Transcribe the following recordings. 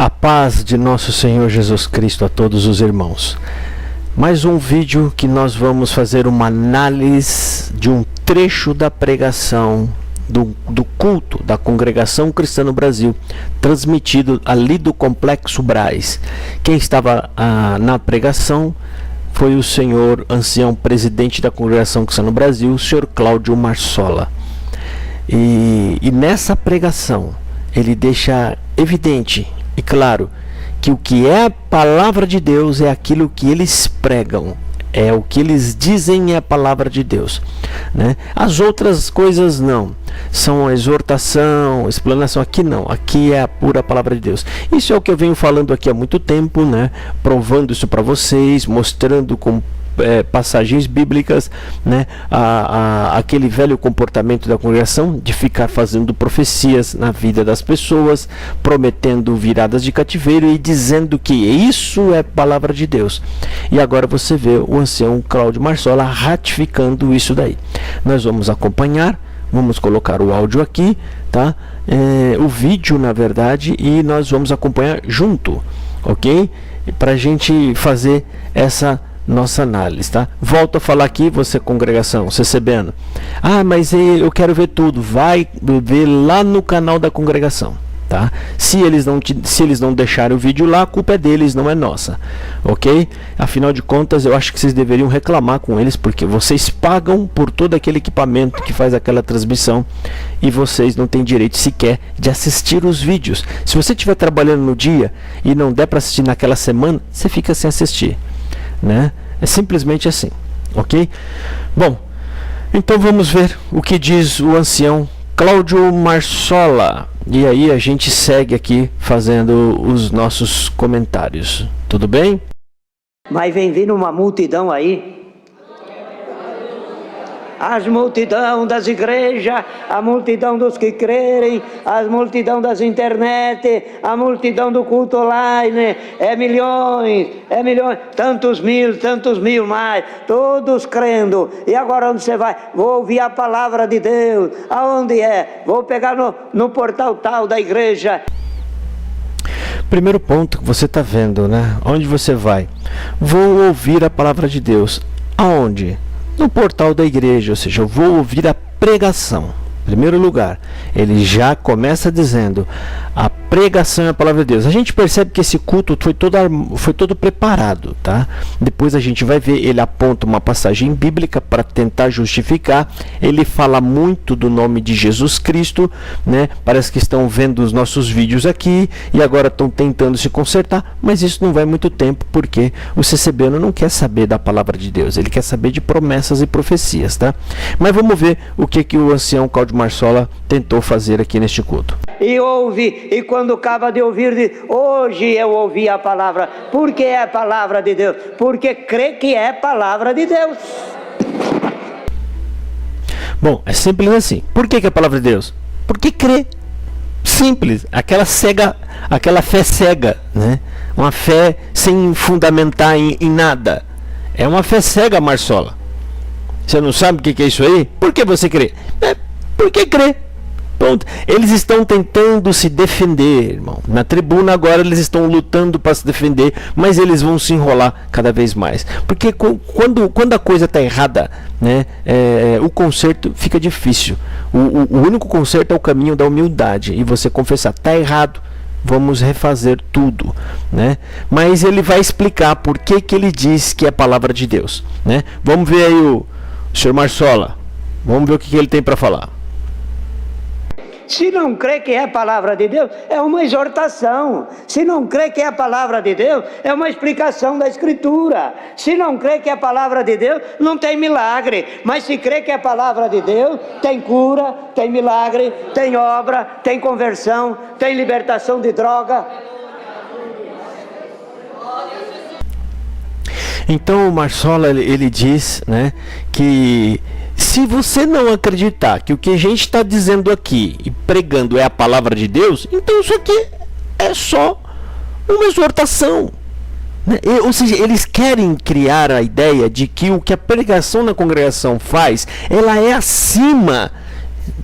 A paz de nosso Senhor Jesus Cristo a todos os irmãos. Mais um vídeo que nós vamos fazer uma análise de um trecho da pregação do culto da Congregação Cristã no Brasil, transmitido ali do Complexo Braz. Quem estava na pregação foi o senhor ancião presidente da Congregação Cristã no Brasil, o senhor Cláudio Marsola. E nessa pregação ele deixa evidente e claro que o que é a palavra de Deus é aquilo que eles pregam, é o que eles dizem é a palavra de Deus, né? As outras coisas não, são a exortação, explanação. Aqui não, aqui é a pura palavra de Deus. Isso é o que eu venho falando aqui há muito tempo, né? Provando isso para vocês, mostrando com passagens bíblicas, né? Aquele velho comportamento da congregação de ficar fazendo profecias na vida das pessoas, prometendo viradas de cativeiro e dizendo que isso é palavra de Deus. E agora você vê o ancião Cláudio Marsola ratificando isso daí. Nós vamos acompanhar, vamos colocar o áudio aqui, tá? O vídeo, na verdade, e nós vamos acompanhar junto, ok? Para a gente fazer essa nossa análise, tá? Volto a falar aqui, você congregação, CCBano. Mas eu quero ver tudo. Vai ver lá no canal da congregação, tá? Se eles não deixarem o vídeo lá, a culpa é deles, não é nossa, ok? Afinal de contas, eu acho que vocês deveriam reclamar com eles, porque vocês pagam por todo aquele equipamento que faz aquela transmissão e vocês não têm direito sequer de assistir os vídeos. Se você estiver trabalhando no dia e não der para assistir naquela semana, você fica sem assistir, né? É simplesmente assim, ok? Bom, então vamos ver o que diz o ancião Cláudio Marsola. E aí a gente segue aqui fazendo os nossos comentários. Tudo bem? Mas vem vindo uma multidão aí. As multidão das igrejas, a multidão dos que crerem, a multidão das internet, a multidão do culto online, é milhões, tantos mil mais, todos crendo. E agora onde você vai? Vou ouvir a palavra de Deus. Aonde é? Vou pegar no portal tal da igreja. Primeiro ponto que você está vendo, né? Onde você vai? Vou ouvir a palavra de Deus. Aonde? No portal da igreja, ou seja, eu vou ouvir a pregação. Em primeiro lugar, ele já começa dizendo: a pregação é a palavra de Deus. A gente percebe que esse culto foi todo preparado, tá? Depois a gente vai ver, ele aponta uma passagem bíblica para tentar justificar. Ele fala muito do nome de Jesus Cristo, né? Parece que estão vendo os nossos vídeos aqui e agora estão tentando se consertar, mas isso não vai muito tempo, porque o CCBano não quer saber da palavra de Deus, ele quer saber de promessas e profecias, tá? Mas vamos ver o que o ancião Cláudio Marsola tentou fazer aqui neste culto. E ouve, e quando acaba de ouvir, diz: hoje eu ouvi a palavra. Por que é a palavra de Deus? Porque crê que é palavra de Deus. Bom, é simples assim. Por que é a palavra de Deus? Porque crê. Simples. Aquela fé cega, né? Uma fé sem fundamentar em nada. É uma fé cega, Marsola. Você não sabe o que é isso aí? Por que você crê? Porque crê. Pronto. Eles estão tentando se defender, irmão. Na tribuna agora eles estão lutando para se defender, mas eles vão se enrolar cada vez mais. Porque quando a coisa está errada, né, o conserto fica difícil. O único conserto é o caminho da humildade. E você confessar: está errado, vamos refazer tudo, né? Mas ele vai explicar por que ele diz que é a palavra de Deus, né? Vamos ver aí o senhor Marsola. Vamos ver o que ele tem para falar. Se não crê que é a palavra de Deus, é uma exortação. Se não crê que é a palavra de Deus, é uma explicação da Escritura. Se não crê que é a palavra de Deus, não tem milagre. Mas se crê que é a palavra de Deus, tem cura, tem milagre, tem obra, tem conversão, tem libertação de droga. Então o Marsola ele diz, né, que se você não acreditar que o que a gente está dizendo aqui e pregando é a palavra de Deus, então isso aqui é só uma exortação, né? Ou seja, eles querem criar a ideia de que o que a pregação na congregação faz, ela é acima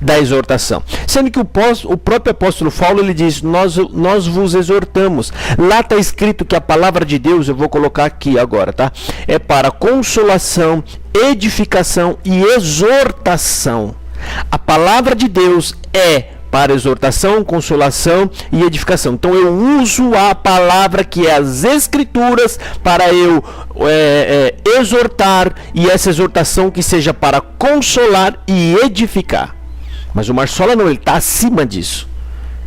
da exortação. Sendo que o próprio apóstolo Paulo, ele diz, nós vos exortamos. Lá está escrito que a palavra de Deus, eu vou colocar aqui agora, tá? É para consolação, edificação e exortação. A palavra de Deus é para exortação, consolação e edificação. Então eu uso a palavra que é as Escrituras para eu exortar, e essa exortação que seja para consolar e edificar. Mas o Marsola não, ele está acima disso.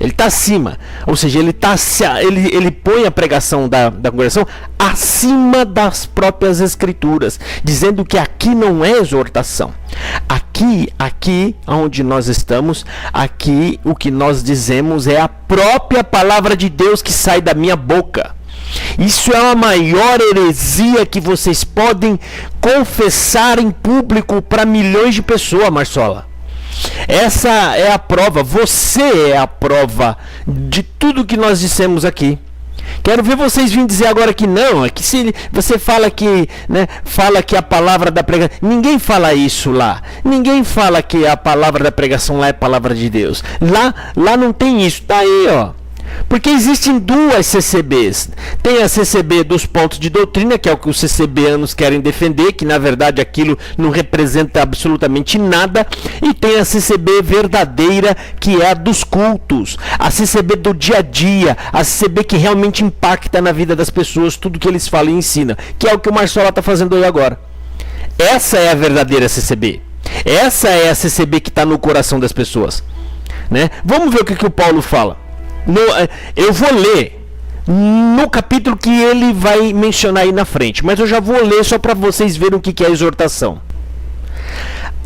Ele está acima, ou seja, ele põe a pregação da congregação acima das próprias Escrituras, dizendo que aqui não é exortação. Aqui onde nós estamos, aqui o que nós dizemos é a própria palavra de Deus que sai da minha boca. Isso é a maior heresia que vocês podem confessar em público para milhões de pessoas, Marsola. Essa é a prova, você é a prova de tudo que nós dissemos aqui. Quero ver vocês virem dizer agora que não, é que se você fala que, né, fala que a palavra da pregação, ninguém fala isso lá. Ninguém fala que a palavra da pregação lá é palavra de Deus. Lá não tem isso, tá aí, ó. Porque existem duas CCBs. Tem a CCB dos pontos de doutrina, que é o que os CCBanos querem defender, que na verdade aquilo não representa absolutamente nada. E tem a CCB verdadeira, que é a dos cultos. A CCB do dia a dia. A CCB que realmente impacta na vida das pessoas, tudo que eles falam e ensinam. Que é o que o Marsola está fazendo aí agora. Essa é a verdadeira CCB. Essa é a CCB que está no coração das pessoas, né? Vamos ver o que o Paulo fala. Eu vou ler no capítulo que ele vai mencionar aí na frente, mas eu já vou ler só para vocês verem o que é a exortação.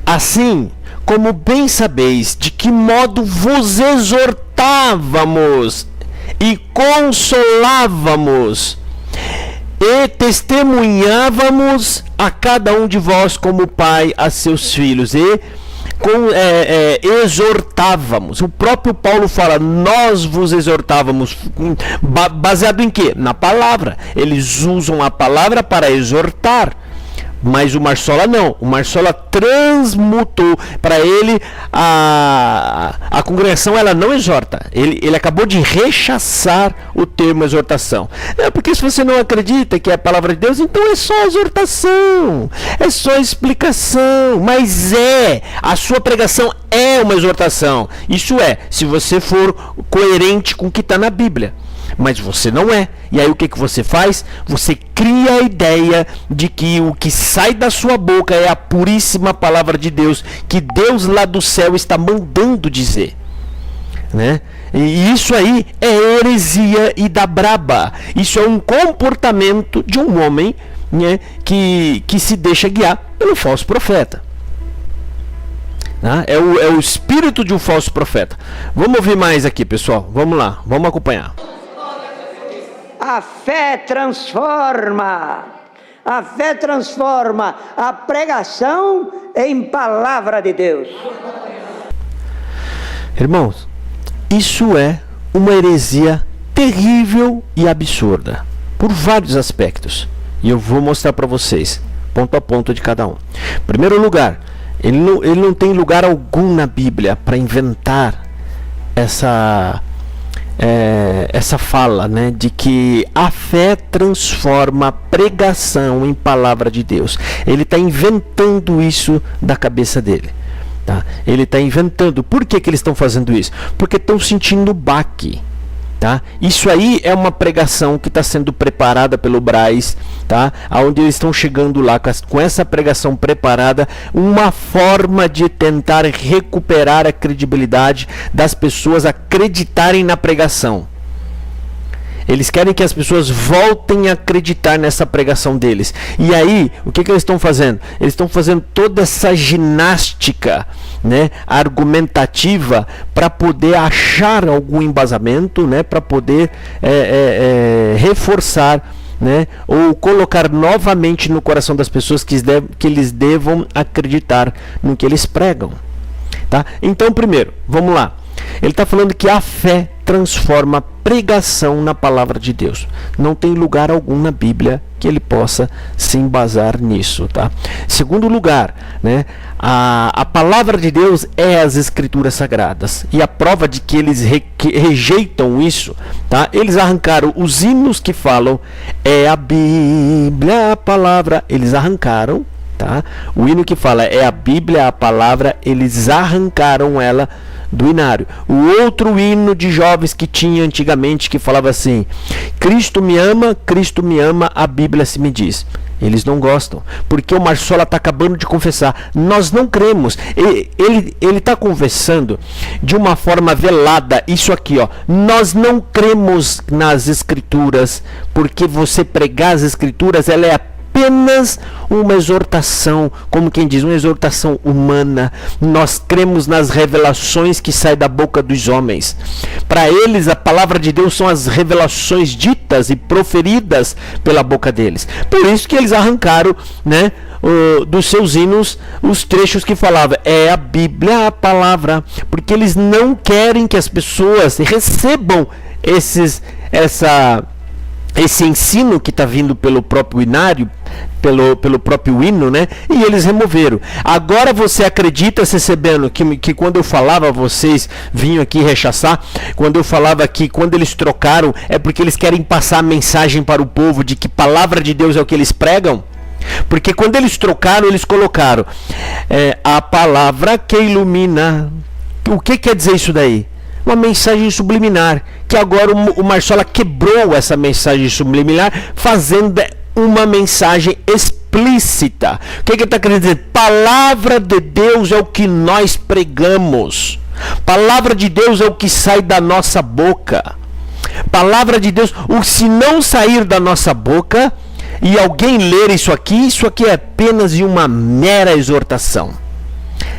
Assim, como bem sabeis de que modo vos exortávamos e consolávamos e testemunhávamos a cada um de vós como pai a seus filhos, e exortávamos. O próprio Paulo fala, nós vos exortávamos, baseado em quê? Na palavra. Eles usam a palavra para exortar. Mas o Marsola não. O Marsola transmutou. Para ele, a congregação ela não exorta. Ele acabou de rechaçar o termo exortação. Porque se você não acredita que é a palavra de Deus, então é só exortação. É só explicação. Mas a sua pregação é uma exortação. Isso é, se você for coerente com o que está na Bíblia. Mas você não é. E aí o que você faz? Você cria a ideia de que o que sai da sua boca é a puríssima palavra de Deus, que Deus lá do céu está mandando dizer, né? E isso aí é heresia e da braba. Isso é um comportamento de um homem, né, que se deixa guiar pelo falso profeta. É o espírito de um falso profeta. Vamos ouvir mais aqui, pessoal. Vamos lá, vamos acompanhar. A fé transforma. A fé transforma a pregação em palavra de Deus. Irmãos, isso é uma heresia terrível e absurda, por vários aspectos. E eu vou mostrar para vocês, ponto a ponto de cada um. Em primeiro lugar, ele não tem lugar algum na Bíblia para inventar essa fala, né, de que a fé transforma a pregação em palavra de Deus. Ele está inventando isso da cabeça dele, tá? Ele está inventando. Por que eles estão fazendo isso? Porque estão sentindo baque, tá? Isso aí é uma pregação que está sendo preparada pelo Braz, tá? Onde eles estão chegando lá com essa pregação preparada, uma forma de tentar recuperar a credibilidade das pessoas acreditarem na pregação. Eles querem que as pessoas voltem a acreditar nessa pregação deles. E aí, o que eles estão fazendo? Eles estão fazendo toda essa ginástica, né, argumentativa, para poder achar algum embasamento, né, para poder reforçar, né, ou colocar novamente no coração das pessoas que eles devam acreditar no que eles pregam. Tá? Então, primeiro, vamos lá. Ele está falando que a fé transforma pregação na palavra de Deus. Não tem lugar algum na Bíblia que ele possa se embasar nisso, tá? Segundo lugar, né, a palavra de Deus é as Escrituras Sagradas, e a prova de que eles rejeitam isso, tá? Eles arrancaram os hinos que falam é a Bíblia, a palavra, eles arrancaram, tá? O hino que fala é a Bíblia, a palavra, eles arrancaram ela do hinário. O outro hino de jovens que tinha antigamente, que falava assim: Cristo me ama, a Bíblia se me diz. Eles não gostam, porque o Marsola está acabando de confessar: nós não cremos. Ele está confessando de uma forma velada isso aqui, ó: nós não cremos nas Escrituras, porque você pregar as Escrituras, ela é apenas uma exortação, como quem diz, uma exortação humana. Nós cremos nas revelações que saem da boca dos homens. Para eles, a palavra de Deus são as revelações ditas e proferidas pela boca deles. Por isso que eles arrancaram, né, dos seus hinos os trechos que falavam é a Bíblia, a palavra, porque eles não querem que as pessoas recebam esse ensino que está vindo pelo próprio hinário, pelo próprio hino, né? E eles removeram. Agora você acredita, recebendo, que quando eu falava, vocês vinham aqui rechaçar, quando eu falava que quando eles trocaram, é porque eles querem passar a mensagem para o povo de que palavra de Deus é o que eles pregam? Porque quando eles trocaram, eles colocaram a palavra que ilumina. O que quer dizer isso daí? Uma mensagem subliminar, que agora o Marsola quebrou essa mensagem subliminar, fazendo uma mensagem explícita. O que ele está querendo dizer? Palavra de Deus é o que nós pregamos. Palavra de Deus é o que sai da nossa boca. Palavra de Deus, se não sair da nossa boca e alguém ler isso aqui é apenas uma mera exortação.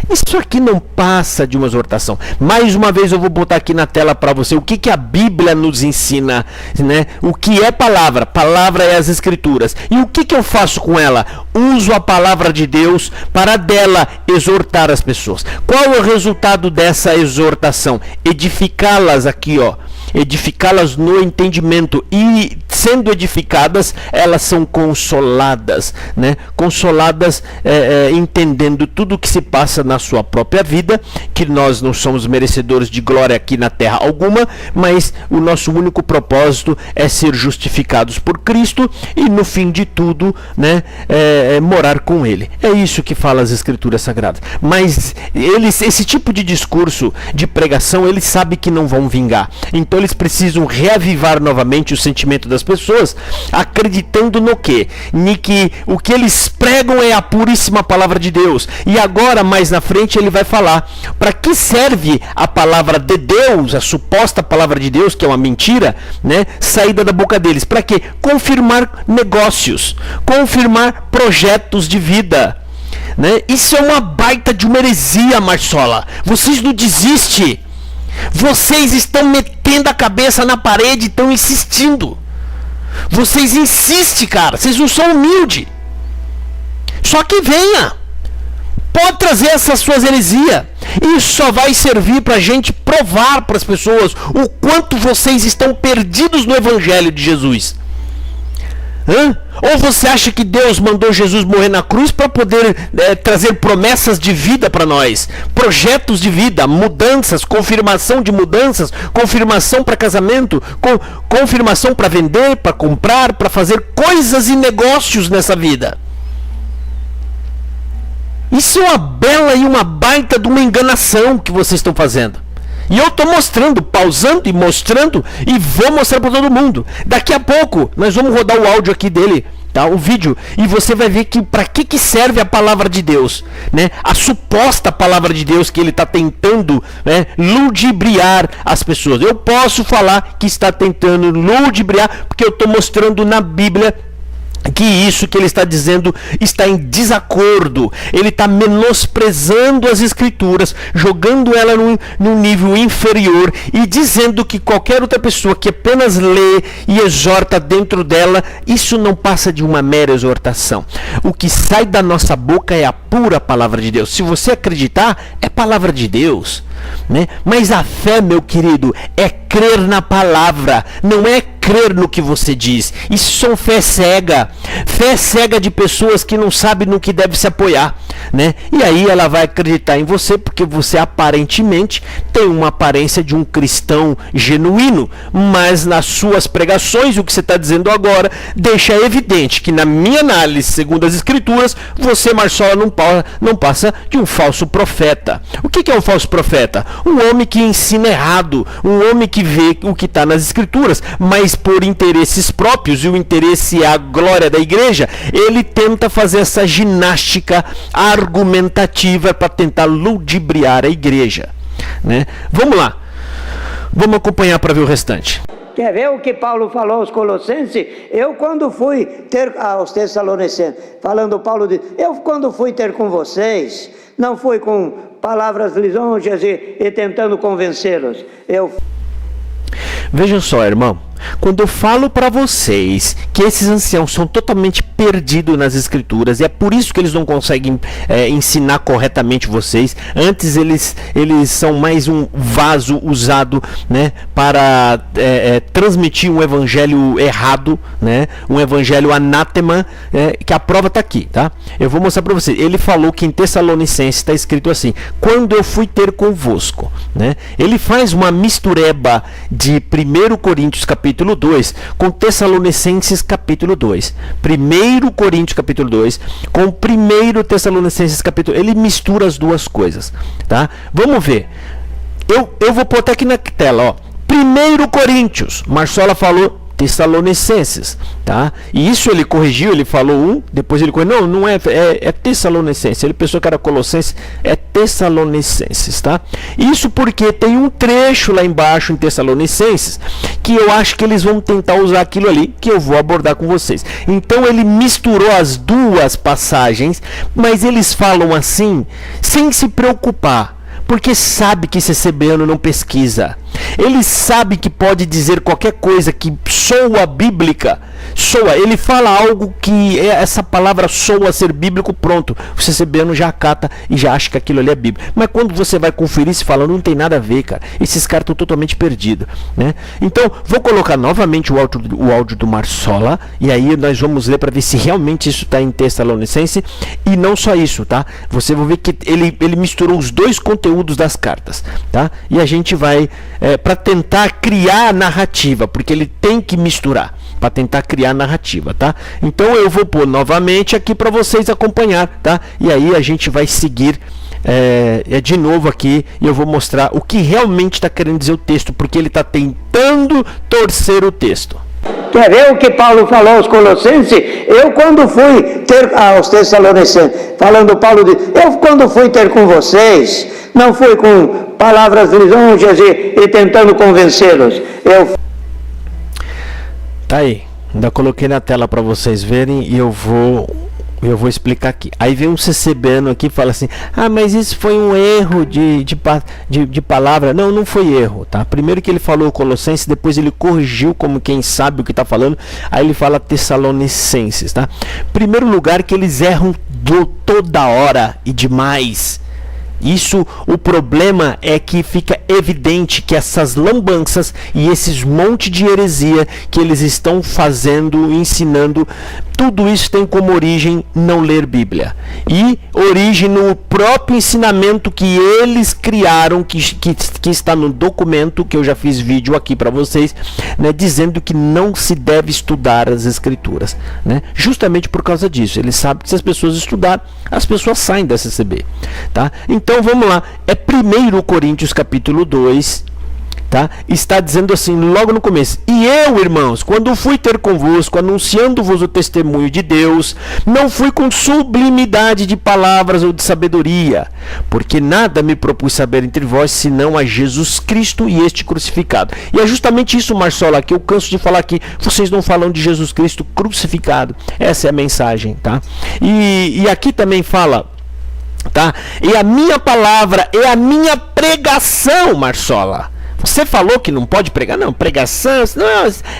Isso aqui não passa de uma exortação. Mais uma vez eu vou botar aqui na tela para você o que a Bíblia nos ensina, né? O que é palavra? Palavra é as Escrituras. E o que eu faço com ela? Uso a palavra de Deus para dela exortar as pessoas. Qual é o resultado dessa exortação? Edificá-las aqui, ó. Edificá-las no entendimento, e sendo edificadas, elas são consoladas, né? Consoladas, entendendo tudo o que se passa na sua própria vida, que nós não somos merecedores de glória aqui na terra alguma, mas o nosso único propósito é ser justificados por Cristo e no fim de tudo, né, morar com Ele. É isso que fala as Escrituras Sagradas. Mas esse tipo de discurso, de pregação, eles sabem que não vão vingar. Então eles precisam reavivar novamente o sentimento das pessoas, acreditando no quê? Que o que eles pregam é a puríssima palavra de Deus. E agora, mais na frente, ele vai falar para que serve a palavra de Deus, a suposta palavra de Deus, que é uma mentira, né, saída da boca deles. Para quê? Confirmar negócios, confirmar projetos de vida, né? Isso é uma baita de uma heresia, Marsola. Vocês não desistem. Vocês estão metendo a cabeça na parede e estão insistindo. Vocês insistem, cara. Vocês não são humildes. Só que venha. Pode trazer essas suas heresias. Isso só vai servir para a gente provar para as pessoas o quanto vocês estão perdidos no Evangelho de Jesus. Ou você acha que Deus mandou Jesus morrer na cruz para poder trazer promessas de vida para nós, projetos de vida, mudanças, confirmação de mudanças, confirmação para casamento, confirmação para vender, para comprar, para fazer coisas e negócios nessa vida? Isso é uma bela e uma baita de uma enganação que vocês estão fazendo. E eu estou mostrando, pausando e mostrando, e vou mostrar para todo mundo. Daqui a pouco nós vamos rodar o áudio aqui dele, tá? O vídeo, e você vai ver que para que serve a palavra de Deus, né? A suposta palavra de Deus que ele está tentando, né, ludibriar as pessoas. Eu posso falar que está tentando ludibriar, porque eu estou mostrando na Bíblia que isso que ele está dizendo está em desacordo. Ele está menosprezando as Escrituras, jogando ela num nível inferior e dizendo que qualquer outra pessoa que apenas lê e exorta dentro dela, isso não passa de uma mera exortação. O que sai da nossa boca é a pura palavra de Deus. Se você acreditar, é palavra de Deus. né? Mas a fé, meu querido, é crer na palavra, não é crer no que você diz. Isso são fé cega de pessoas que não sabem no que deve se apoiar, né? E aí ela vai acreditar em você porque você aparentemente tem uma aparência de um cristão genuíno, mas nas suas pregações, o que você está dizendo agora deixa evidente que, na minha análise, segundo as escrituras, você, Marsola, não passa de um falso profeta. O que é um falso profeta? Um homem que ensina errado, um homem que vê o que está nas escrituras, mas por interesses próprios, e o interesse é a glória da igreja, ele tenta fazer essa ginástica argumentativa para tentar ludibriar a igreja, né? Vamos lá, vamos acompanhar para ver o restante. Quer ver o que Paulo falou aos Colossenses? Eu quando fui ter aos Tessalonicenses, falando Paulo diz, eu quando fui ter com vocês, não fui com palavras lisonjas e tentando convencê-los. Vejam só, irmão, quando eu falo para vocês que esses anciãos são totalmente perdidos nas escrituras, e é por isso que eles não conseguem ensinar corretamente vocês, antes eles são mais um vaso usado, né, para transmitir um evangelho errado, né, um evangelho anátema, que a prova está aqui, tá? Eu vou mostrar para vocês. Ele falou que em Tessalonicenses está escrito assim, quando eu fui ter convosco, né? Ele faz uma mistureba de 1 Coríntios capítulo 2 com Tessalonicenses capítulo 2. 1 Coríntios capítulo 2 com 1 Tessalonicenses capítulo 2. Ele mistura as duas coisas, tá? Vamos ver. Eu vou pôr até aqui na tela, ó. 1 Coríntios, Marsola falou Tessalonicenses, tá? E isso ele corrigiu, ele falou um, depois ele corrigiu, não é Tessalonicenses, ele pensou que era Colossenses, é Tessalonicenses, tá? Isso porque tem um trecho lá embaixo em Tessalonicenses que eu acho que eles vão tentar usar aquilo ali, que eu vou abordar com vocês. Então ele misturou as duas passagens, mas eles falam assim, sem se preocupar, porque sabe que CCBano não pesquisa. Ele sabe que pode dizer qualquer coisa que soa bíblica. Ele fala algo que essa palavra soa ser bíblico, pronto. O CCBano já acata e já acha que aquilo ali é bíblico. Mas quando você vai conferir, se fala, não tem nada a ver, cara. Esses caras estão totalmente perdidos, né? Então, vou colocar novamente o áudio do Marsola. E aí nós vamos ler para ver se realmente isso está em Tessalonicense. E não só isso, tá? Você vai ver que ele misturou os dois conteúdos das cartas, tá? E a gente vai para tentar criar a narrativa, porque ele tem que misturar para tentar criar a narrativa, tá? Então eu vou pôr novamente aqui para vocês acompanhar, tá? E aí a gente vai seguir de novo aqui e eu vou mostrar o que realmente está querendo dizer o texto, porque ele está tentando torcer o texto. Quer ver o que Paulo falou aos Colossenses? Eu quando fui ter aos Tessalonicenses, falando Paulo diz, eu quando fui ter com vocês, não fui com palavras lisonjas e tentando convencê-los. Tá aí, ainda coloquei na tela para vocês verem e eu vou explicar aqui. Aí vem um CCBano aqui e fala assim, mas isso foi um erro de palavra. Não foi erro, tá? Primeiro que ele falou Colossenses, depois ele corrigiu como quem sabe o que está falando, aí ele fala Tessalonicenses, tá? Primeiro lugar que eles erram toda hora e demais. Isso, o problema é que fica evidente que essas lambanças e esses monte de heresia que eles estão fazendo, ensinando, tudo isso tem como origem não ler Bíblia. E origem no próprio ensinamento que eles criaram, que está no documento, que eu já fiz vídeo aqui para vocês, né, dizendo que não se deve estudar as Escrituras, né? Justamente por causa disso. Eles sabem que se as pessoas estudarem, as pessoas saem da CCB, tá? Então vamos lá, é 1 Coríntios capítulo 2, tá? Está dizendo assim, logo no começo, e eu, irmãos, quando fui ter convosco, anunciando-vos o testemunho de Deus, não fui com sublimidade de palavras ou de sabedoria, porque nada me propus saber entre vós, senão a Jesus Cristo e este crucificado. E é justamente isso, Marsola, que eu canso de falar aqui, vocês não falam de Jesus Cristo crucificado. Essa é a mensagem, tá? E aqui também fala, tá? E a minha palavra é a minha pregação, Marsola. Você falou que não pode pregar? Não, pregação não,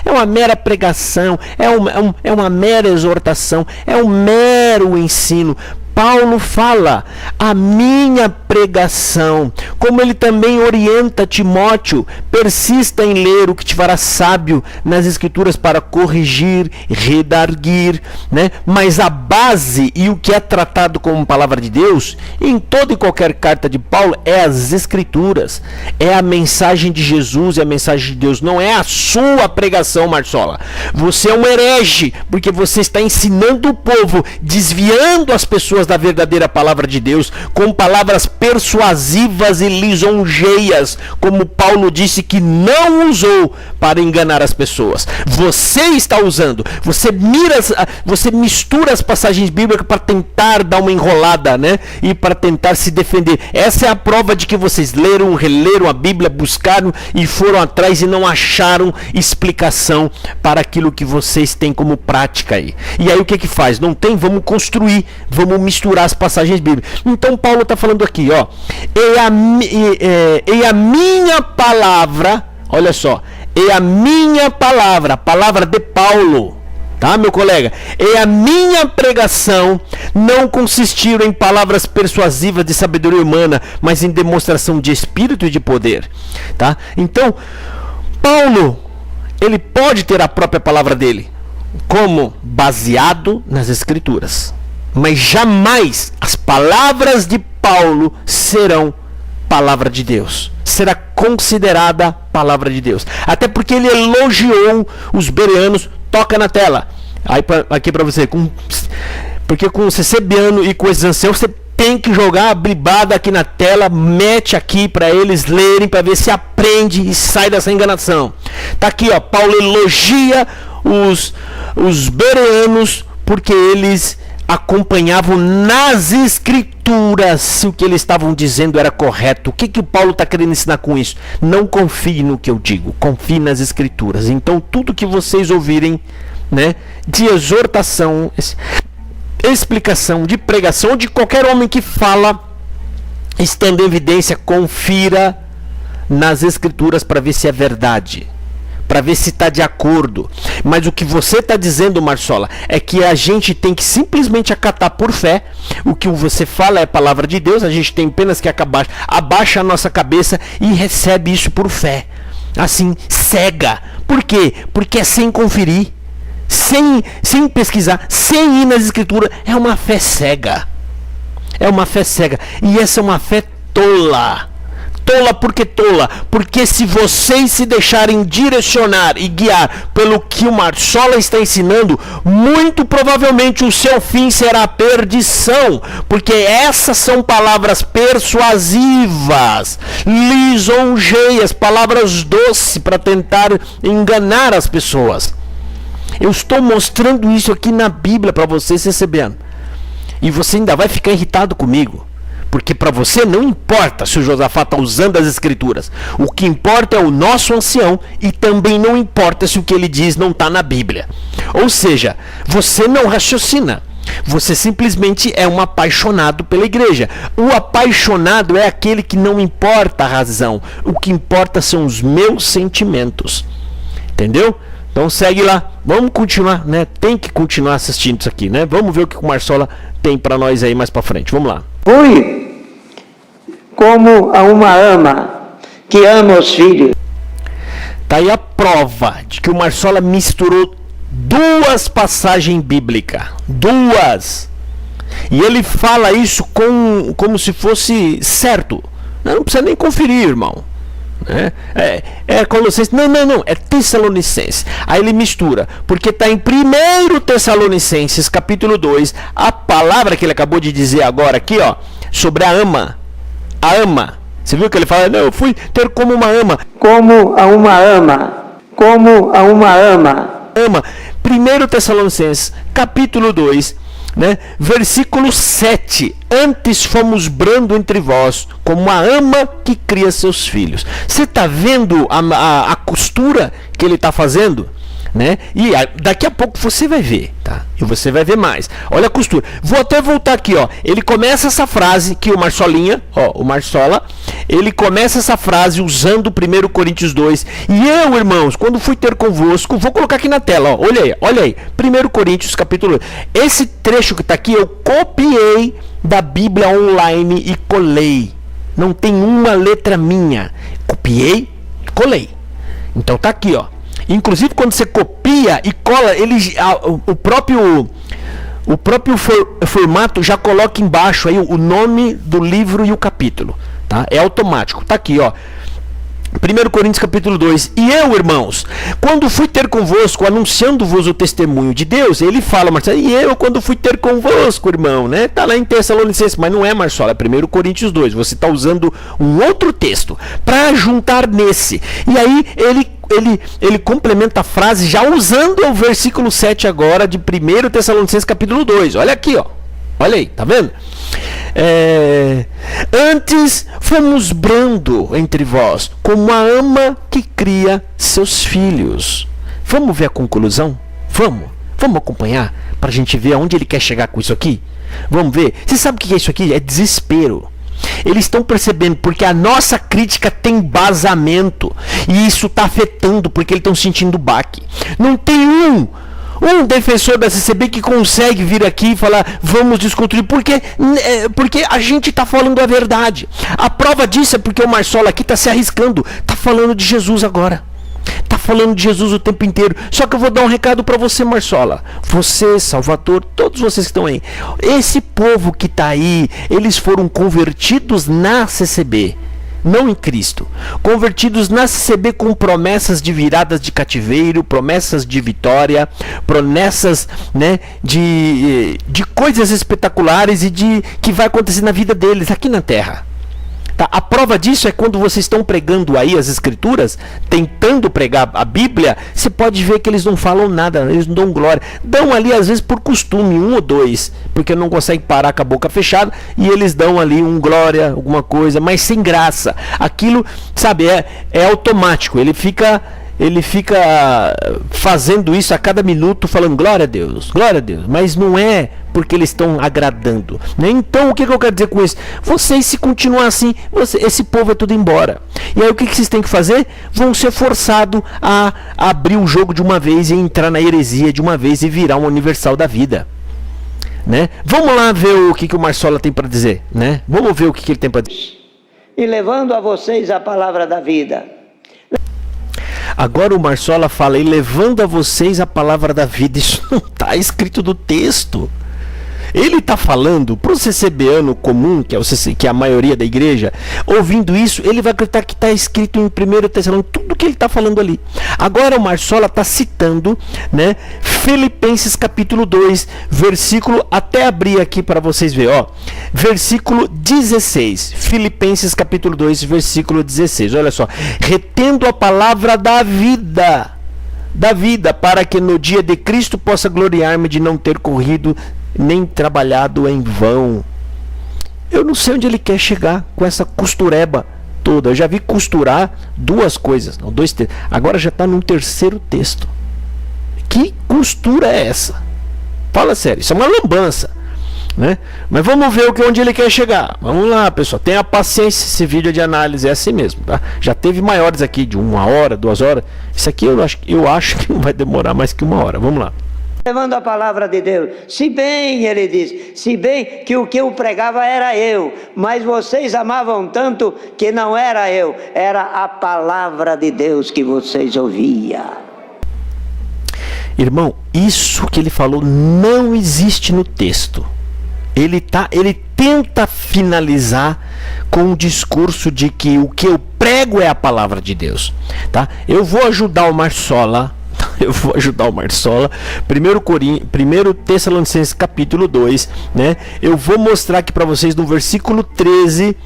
é uma mera pregação, é uma mera exortação, é um mero ensino. Paulo fala, a minha pregação, como ele também orienta Timóteo, persista em ler o que te fará sábio nas escrituras para corrigir, redarguir, né? Mas a base e o que é tratado como palavra de Deus, em toda e qualquer carta de Paulo, é as escrituras, é a mensagem de Jesus e a mensagem de Deus, não é a sua pregação, Marsola. Você é um herege, porque você está ensinando o povo, desviando as pessoas da verdadeira palavra de Deus, com palavras persuasivas e lisonjeias, como Paulo disse que não usou para enganar as pessoas. Você está usando, você mistura as passagens bíblicas para tentar dar uma enrolada, né? E para tentar se defender. Essa é a prova de que vocês leram, releram a Bíblia, buscaram e foram atrás e não acharam explicação para aquilo que vocês têm como prática aí. E aí o que faz? Não tem? Vamos construir, vamos misturar as passagens bíblicas. Então Paulo está falando aqui, ó, e a minha palavra, olha só, e a minha palavra, a palavra de Paulo, tá, meu colega? E a minha pregação não consistiram em palavras persuasivas de sabedoria humana, mas em demonstração de espírito e de poder, tá? Então, Paulo, ele pode ter a própria palavra dele, como baseado nas escrituras, mas jamais as palavras de Paulo serão palavra de Deus, será considerada palavra de Deus, até porque ele elogiou os bereanos. Toca na tela aí aqui para você, porque com o Cecebiano e com o Exancel você tem que jogar a bribada aqui na tela, mete aqui para eles lerem, para ver se aprende e sai dessa enganação. Tá aqui, ó, Paulo elogia os bereanos porque eles acompanhavam nas escrituras se o que eles estavam dizendo era correto. O que Paulo está querendo ensinar com isso? Não confie no que eu digo, confie nas escrituras. Então tudo que vocês ouvirem, né, de exortação, explicação, de pregação, de qualquer homem que fala, estando em evidência, confira nas escrituras para ver se é verdade, para ver se está de acordo. Mas o que você está dizendo, Marsola, é que a gente tem que simplesmente acatar por fé. O que você fala é palavra de Deus, a gente tem apenas que abaixa a nossa cabeça e recebe isso por fé, assim, cega. Por quê? Porque é sem conferir, sem pesquisar, sem ir nas escrituras. É uma fé cega, é uma fé cega, e essa é uma fé tola. Tola, porque tola? Porque se vocês se deixarem direcionar e guiar pelo que o Marsola está ensinando, muito provavelmente o seu fim será a perdição, porque essas são palavras persuasivas, lisonjeias, palavras doces para tentar enganar as pessoas. Eu estou mostrando isso aqui na Bíblia para vocês recebendo, e você ainda vai ficar irritado comigo. Porque para você não importa se o Josafá está usando as escrituras. O que importa é o nosso ancião, e também não importa se o que ele diz não está na Bíblia. Ou seja, você não raciocina. Você simplesmente é um apaixonado pela igreja. O apaixonado é aquele que não importa a razão. O que importa são os meus sentimentos. Entendeu? Então segue lá. Vamos continuar, né? Tem que continuar assistindo isso aqui, né? Vamos ver o que o Marsola tem para nós aí mais para frente. Vamos lá. Fui como a uma ama que ama os filhos. Tá aí a prova de que o Marsola misturou duas passagens bíblicas. Duas. E ele fala isso como se fosse certo. Não precisa nem conferir, irmão. É Colossenses. Não. É Tessalonicenses. Aí ele mistura. Porque está em 1 Tessalonicenses, capítulo 2. A palavra que ele acabou de dizer agora aqui, ó. Sobre a ama. A ama. Você viu que ele fala? Não, eu fui ter como uma ama. Como a uma ama. Como a uma ama. Ama. 1 Tessalonicenses, capítulo 2. Né? Versículo 7. Antes fomos brando entre vós, como a ama que cria seus filhos. Você está vendo a costura que ele está fazendo? né? E daqui a pouco você vai ver, tá? E você vai ver mais. Olha a costura. Vou até voltar aqui, ó. Ele começa essa frase que o Marsolinha, ó, o Marsola, ele começa essa frase usando 1 Coríntios 2. E eu, irmãos, quando fui ter convosco, vou colocar aqui na tela, ó. Olha aí. 1 Coríntios capítulo 2. Esse trecho que tá aqui eu copiei da Bíblia online e colei. Não tem uma letra minha. Copiei, colei. Então tá aqui, ó. Inclusive quando você copia e cola, o próprio formato já coloca embaixo aí o nome do livro e o capítulo, tá? É automático. Tá aqui, ó. 1 Coríntios capítulo 2. E eu, irmãos, quando fui ter convosco, anunciando-vos o testemunho de Deus, ele fala, Marcelo, e eu quando fui ter convosco, irmão, né? Tá lá em Tessalonicenses, mas não é, Marcelo, é 1 Coríntios 2. Você está usando um outro texto para juntar nesse. E aí ele complementa a frase já usando o versículo 7 agora de 1 Tessalonicenses capítulo 2. Olha aqui, ó. Olha aí, tá vendo? Antes fomos brando entre vós, como a ama que cria seus filhos. Vamos ver a conclusão? Vamos acompanhar para a gente ver aonde ele quer chegar com isso aqui? Vamos ver? Você sabe o que é isso aqui? É desespero. Eles estão percebendo porque a nossa crítica tem embasamento e isso está afetando porque eles estão sentindo baque. Não tem um defensor da CCB que consegue vir aqui e falar vamos desconstruir, porque a gente está falando a verdade. A prova disso é porque o Marsola aqui está se arriscando, está falando de Jesus agora, está falando de Jesus o tempo inteiro. Só que eu vou dar um recado para você, Marsola, você, Salvador, todos vocês que estão aí, esse povo que está aí, eles foram convertidos na CCB, não em Cristo, convertidos na CCB com promessas de viradas de cativeiro, promessas de vitória, promessas, né, de coisas espetaculares e de que vai acontecer na vida deles aqui na terra. Tá? A prova disso é quando vocês estão pregando aí as escrituras, tentando pregar a Bíblia, você pode ver que eles não falam nada, eles não dão glória. Dão ali às vezes por costume, um ou dois, porque não conseguem parar com a boca fechada, e eles dão ali um glória, alguma coisa, mas sem graça. Aquilo, sabe, é automático, ele fica fazendo isso a cada minuto, falando glória a Deus, mas não é porque eles estão agradando, né? Então o que eu quero dizer com isso? Vocês, se continuar assim, esse povo é tudo embora. E aí o que vocês têm que fazer? Vão ser forçados a abrir o jogo de uma vez e entrar na heresia de uma vez e virar um universal da vida, né? Vamos lá ver o que o Marsola tem para dizer, né? Vamos ver o que ele tem para dizer. E levando a vocês a palavra da vida. Agora o Marsola fala, e levando a vocês a palavra da vida. Isso não está escrito no texto. Ele está falando para o CCBano comum, que é a maioria da igreja, ouvindo isso, ele vai acreditar que está escrito em 1 Tessalonicenses, tudo que ele está falando ali. Agora o Marsola está citando, né, Filipenses capítulo 2, versículo, até abrir aqui para vocês verem, ó, versículo 16, Filipenses capítulo 2, versículo 16, olha só, retendo a palavra da vida, para que no dia de Cristo possa gloriar-me de não ter corrido nem trabalhado em vão. Eu não sei onde ele quer chegar com essa costureba toda. Eu já vi costurar duas coisas, não, dois textos. Agora já está num terceiro texto. Que costura é essa? Fala sério, isso é uma lambança, né? Mas vamos ver onde ele quer chegar. Vamos lá, pessoal, tenha paciência. Esse vídeo de análise é assim mesmo, tá? Já teve maiores aqui de 1 hora, 2 horas. Isso aqui eu acho que não vai demorar mais que 1 hora. Vamos lá. Levando a palavra de Deus, se bem, ele diz, se bem que o que eu pregava era eu, mas vocês amavam tanto que não era eu, era a palavra de Deus que vocês ouviam. Irmão, isso que ele falou não existe no texto. Ele tenta finalizar com o discurso de que o que eu prego é a palavra de Deus, tá? Eu vou ajudar o Marsola. 1 Tessalonicenses capítulo 2, né? Eu vou mostrar aqui para vocês no versículo 13,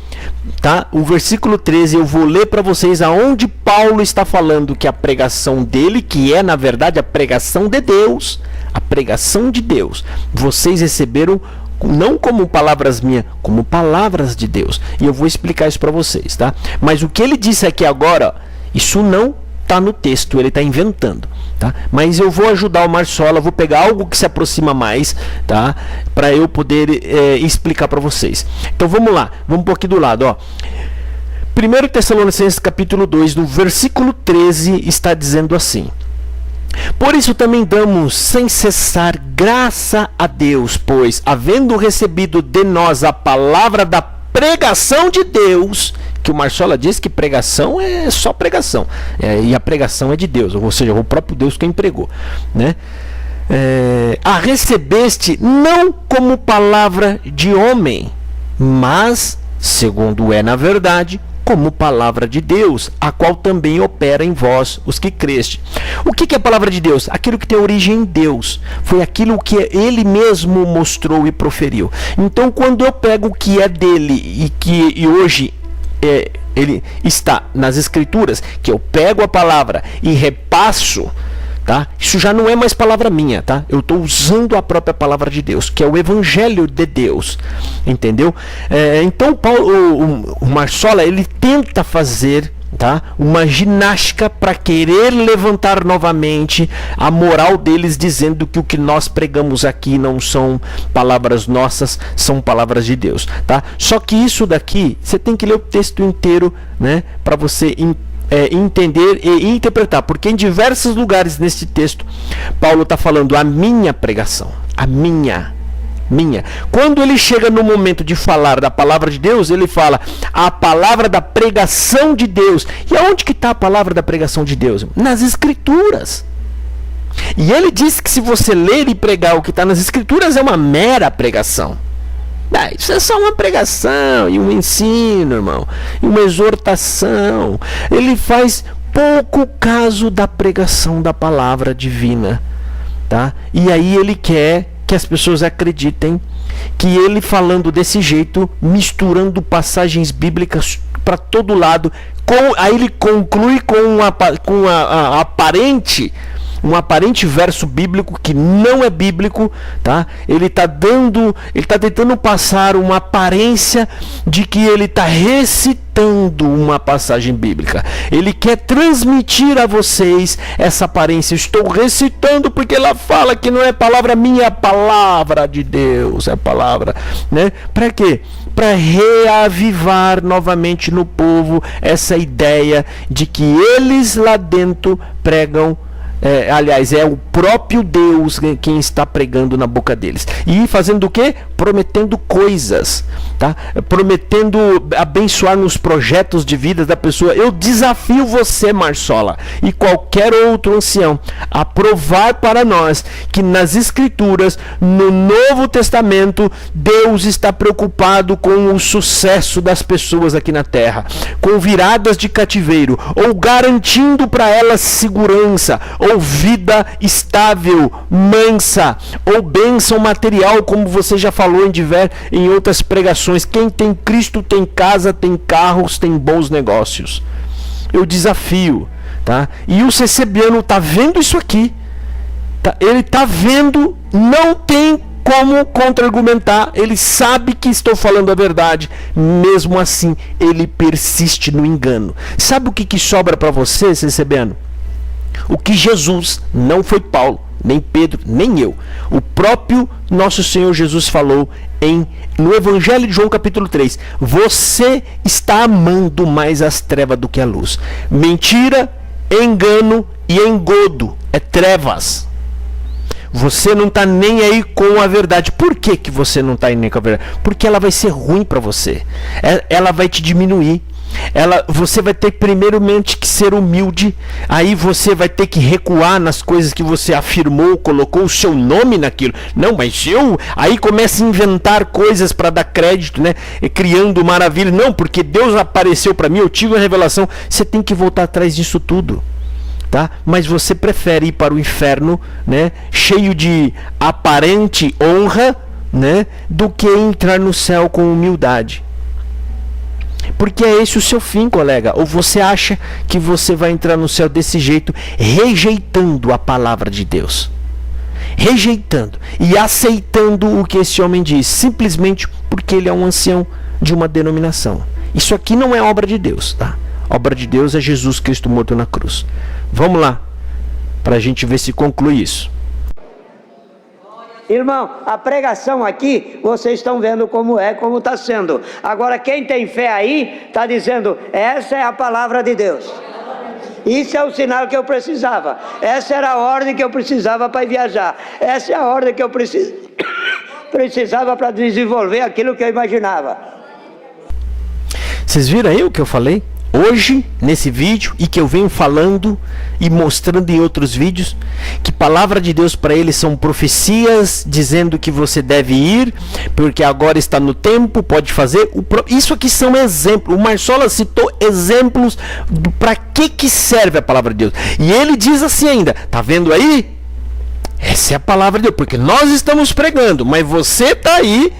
tá? O versículo 13 eu vou ler para vocês aonde Paulo está falando que a pregação dele, que é na verdade a pregação de Deus, a pregação de Deus, vocês receberam não como palavras minhas, como palavras de Deus. E eu vou explicar isso para vocês, tá? Mas o que ele disse aqui agora, isso não está no texto, ele está inventando, tá? Mas eu vou ajudar o Marçola, vou pegar algo que se aproxima mais, tá? Para eu poder explicar para vocês. Então vamos lá, vamos pôr aqui do lado, ó. 1 Tessalonicenses capítulo 2, no versículo 13, está dizendo assim: por isso também damos sem cessar graça a Deus, pois, havendo recebido de nós a palavra da pregação de Deus, que o Marçola diz que pregação é só pregação, e a pregação é de Deus, ou seja, o próprio Deus quem pregou, né? A recebeste não como palavra de homem, mas, segundo é na verdade, como palavra de Deus, a qual também opera em vós, os que creste. O que é a palavra de Deus? Aquilo que tem origem em Deus. Foi aquilo que ele mesmo mostrou e proferiu. Então, quando eu pego o que é dele e hoje ele está nas Escrituras, que eu pego a palavra e repasso, tá? Isso já não é mais palavra minha, tá? Eu estou usando a própria palavra de Deus, que é o Evangelho de Deus, entendeu? Então o Marçola, ele tenta fazer, tá, uma ginástica para querer levantar novamente a moral deles, dizendo que o que nós pregamos aqui não são palavras nossas, são palavras de Deus, tá? Só que isso daqui, você tem que ler o texto inteiro, né, para você entender e interpretar, porque em diversos lugares nesse texto Paulo está falando a minha pregação, a minha. Quando ele chega no momento de falar da palavra de Deus, ele fala a palavra da pregação de Deus. E aonde que está a palavra da pregação de Deus? Nas Escrituras. E ele diz que se você ler e pregar o que está nas Escrituras é uma mera pregação. Isso é só uma pregação e um ensino, irmão, e uma exortação. Ele faz pouco caso da pregação da palavra divina, tá? E aí ele quer que as pessoas acreditem que ele falando desse jeito, misturando passagens bíblicas para todo lado, aí ele conclui com um aparente verso bíblico que não é bíblico, tá? Ele está tentando passar uma aparência de que ele está recitando uma passagem bíblica. Ele quer transmitir a vocês essa aparência. Estou recitando porque ela fala que não é palavra minha, é a palavra de Deus, é a palavra, né? Para quê? Para reavivar novamente no povo essa ideia de que eles lá dentro pregam, aliás, é o próprio Deus quem está pregando na boca deles. E fazendo o quê? Prometendo coisas, tá? Prometendo abençoar nos projetos de vida da pessoa. Eu desafio você, Marçola, e qualquer outro ancião, a provar para nós que nas Escrituras, no Novo Testamento, Deus está preocupado com o sucesso das pessoas aqui na terra, com viradas de cativeiro, ou garantindo para elas segurança, ou vida estável, mansa, ou bênção material, como você já falou em outras pregações. Quem tem Cristo tem casa, tem carros, tem bons negócios. Eu desafio, tá? E o CCBiano está vendo isso aqui, tá? Ele está vendo, não tem como contra-argumentar, ele sabe que estou falando a verdade, mesmo assim ele persiste no engano. Sabe o que sobra para você, CCBiano? O que Jesus, não foi Paulo, nem Pedro, nem eu, o próprio nosso Senhor Jesus falou no Evangelho de João capítulo 3, você está amando mais as trevas do que a luz. Mentira, engano e engodo é trevas. Você não está nem aí com a verdade. Por que você não está nem com a verdade? Porque ela vai ser ruim para você, ela vai te diminuir. Você vai ter primeiramente que ser humilde, aí você vai ter que recuar nas coisas que você afirmou, colocou o seu nome naquilo. Não, mas aí começa a inventar coisas para dar crédito, né? Criando maravilhas. Não, porque Deus apareceu para mim, eu tive uma revelação. Você tem que voltar atrás disso tudo, tá? Mas você prefere ir para o inferno, né, cheio de aparente honra, né, do que entrar no céu com humildade. Porque é esse o seu fim, colega. Ou você acha que você vai entrar no céu desse jeito, rejeitando a palavra de Deus, rejeitando e aceitando o que esse homem diz, simplesmente porque ele é um ancião de uma denominação. Isso aqui não é obra de Deus, tá? Obra de Deus é Jesus Cristo morto na cruz. Vamos lá, para a gente ver se conclui isso. Irmão, a pregação aqui, vocês estão vendo como está sendo. Agora, quem tem fé aí, está dizendo, essa é a palavra de Deus. Isso é o sinal que eu precisava. Essa era a ordem que eu precisava para viajar. Essa é a ordem que eu precisava para desenvolver aquilo que eu imaginava. Vocês viram aí o que eu falei? Hoje, nesse vídeo, e que eu venho falando e mostrando em outros vídeos, que palavra de Deus para eles são profecias dizendo que você deve ir, porque agora está no tempo, pode fazer. Isso aqui são exemplos. O Marsola citou exemplos para que serve a palavra de Deus. E ele diz assim ainda, tá vendo aí? Essa é a palavra de Deus, porque nós estamos pregando, mas você está aí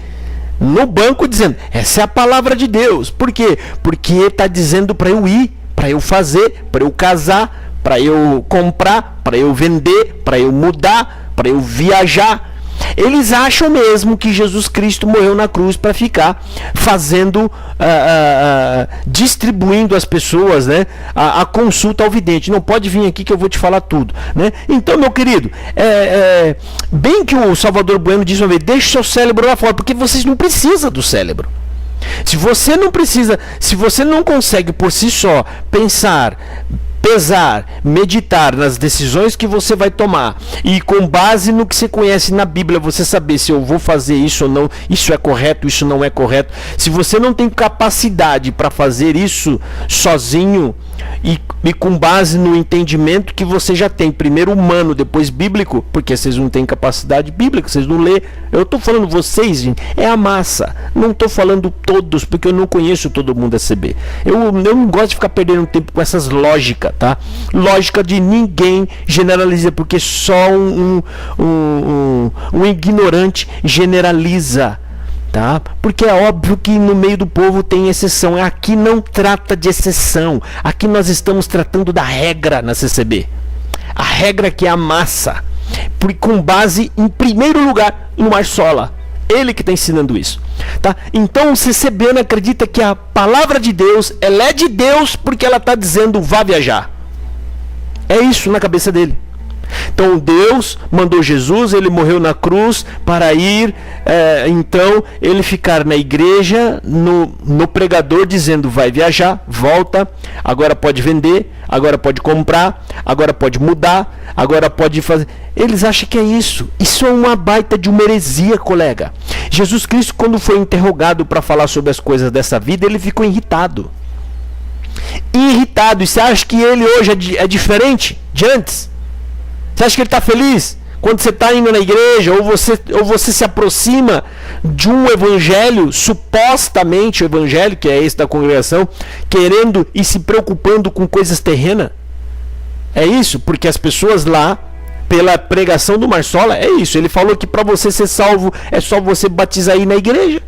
no banco dizendo, essa é a palavra de Deus. Por quê? Porque está dizendo para eu ir, para eu fazer, para eu casar, para eu comprar, para eu vender, para eu mudar, para eu viajar. Eles acham mesmo que Jesus Cristo morreu na cruz para ficar fazendo, distribuindo às pessoas, né, a consulta ao vidente. Não pode vir aqui que eu vou te falar tudo, né? Então, meu querido, bem que o Salvador Bueno diz uma vez, deixe seu cérebro lá fora, porque vocês não precisam do cérebro. Se você não precisa, se você não consegue por si só pensar, pesar, meditar nas decisões que você vai tomar e com base no que você conhece na Bíblia, você saber se eu vou fazer isso ou não, isso é correto, isso não é correto. Se você não tem capacidade para fazer isso sozinho e com base no entendimento que você já tem, primeiro humano, depois bíblico, porque vocês não têm capacidade bíblica, vocês não lê. Eu estou falando vocês, gente, é a massa. Não estou falando todos, porque eu não conheço todo mundo ACB. Eu não gosto de ficar perdendo tempo com essas lógicas, tá? Lógica de ninguém generaliza, porque só um ignorante generaliza, tá? Porque é óbvio que no meio do povo tem exceção. Aqui não trata de exceção. Aqui nós estamos tratando da regra na CCB. A regra que é a massa, com base em primeiro lugar no Marsola. Ele que está ensinando isso, tá? Então o CCBano acredita que a palavra de Deus, ela é de Deus porque ela está dizendo vá viajar. É isso na cabeça dele. Então Deus mandou Jesus, ele morreu na cruz para ir, então ele ficar na igreja, no pregador dizendo vai viajar, volta, agora pode vender, agora pode comprar, agora pode mudar, agora pode fazer. Eles acham que é isso. Isso é uma baita de uma heresia, colega. Jesus Cristo, quando foi interrogado para falar sobre as coisas dessa vida, ele ficou irritado. E você acha que ele hoje é diferente de antes? Você acha que ele está feliz quando você está indo na igreja ou você se aproxima de um evangelho, supostamente o evangelho, que é esse da congregação, querendo e se preocupando com coisas terrenas? É isso, porque as pessoas lá, pela pregação do Marsola, é isso. Ele falou que para você ser salvo é só você batizar aí na igreja.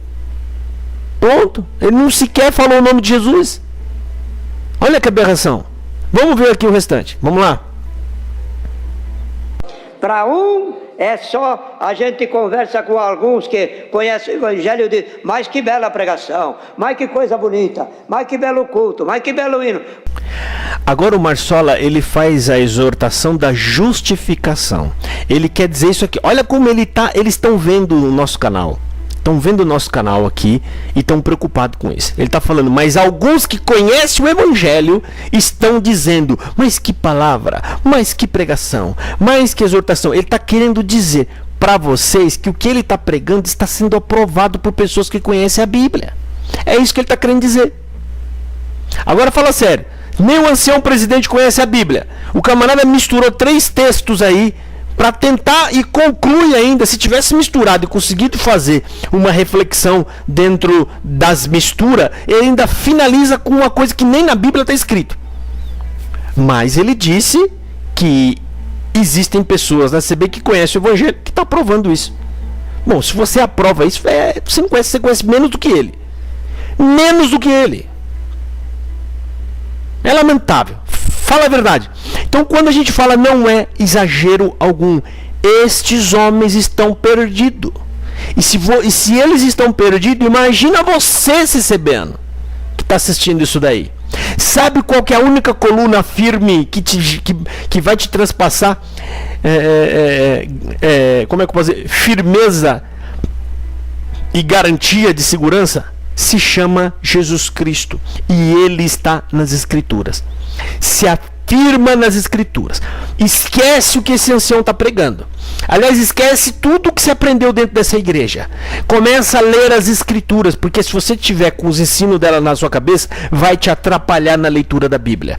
Pronto. Ele não sequer falou o nome de Jesus. Olha que aberração. Vamos ver aqui o restante. Vamos lá. Para é só a gente conversa com alguns que conhecem o evangelho e diz, mas que bela pregação, mas que coisa bonita, mas que belo culto, mas que belo hino. Agora o Marsola, ele faz a exortação da justificação. Ele quer dizer isso aqui. Olha como eles estão vendo o nosso canal. Estão vendo o nosso canal aqui e estão preocupados com isso. Ele está falando, mas alguns que conhecem o evangelho estão dizendo, mas que palavra, mas que pregação, mas que exortação. Ele está querendo dizer para vocês que o que ele está pregando está sendo aprovado por pessoas que conhecem a Bíblia. É isso que ele está querendo dizer. Agora fala sério, nem o ancião presidente conhece a Bíblia. O camarada misturou 3 textos aí para tentar e conclui ainda. Se tivesse misturado e conseguido fazer uma reflexão dentro das misturas, ele ainda finaliza com uma coisa que nem na Bíblia está escrito. Mas ele disse que existem pessoas na CB que conhecem o evangelho que está provando isso. Bom, se você aprova isso, você não conhece, você conhece menos do que ele. Menos do que ele. É lamentável. Fala a verdade. Então, quando a gente fala, não é exagero algum. Estes homens estão perdidos. E se eles estão perdidos, imagina você, CCBano, que está assistindo isso daí. Sabe qual que é a única coluna firme que vai te transpassar como é que eu posso dizer? Firmeza e garantia de segurança? Se chama Jesus Cristo, e Ele está nas Escrituras. Se afirma nas Escrituras. Esquece o que esse ancião está pregando. Aliás, esquece tudo o que você aprendeu dentro dessa igreja. Começa a ler as Escrituras, porque se você tiver com os ensinos dela na sua cabeça, vai te atrapalhar na leitura da Bíblia.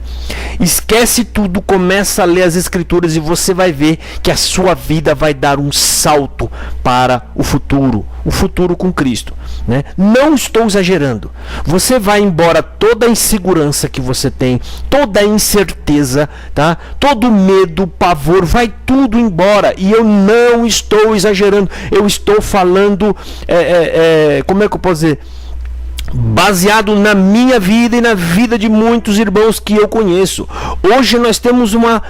Esquece tudo, começa a ler as Escrituras e você vai ver que a sua vida vai dar um salto para o futuro com Cristo, né? Não estou exagerando. Você vai embora toda a insegurança que você tem, toda a incerteza, tá? Todo medo, pavor, vai tudo embora. E eu não estou exagerando. Eu estou falando, como é que eu posso dizer? Baseado na minha vida e na vida de muitos irmãos que eu conheço. Hoje nós temos uma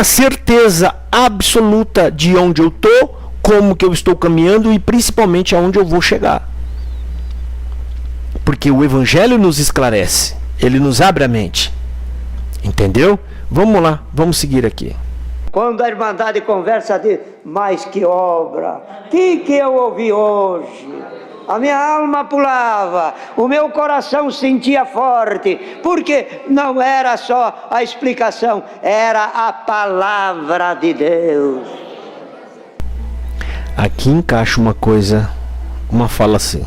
certeza absoluta de onde eu estou, como que eu estou caminhando e principalmente aonde eu vou chegar. Porque o Evangelho nos esclarece, ele nos abre a mente. Entendeu? Vamos lá, vamos seguir aqui. Quando a Irmandade conversa de mais que obra, que eu ouvi hoje? A minha alma pulava, o meu coração sentia forte, porque não era só a explicação, era a palavra de Deus. Aqui encaixa uma coisa, uma fala assim: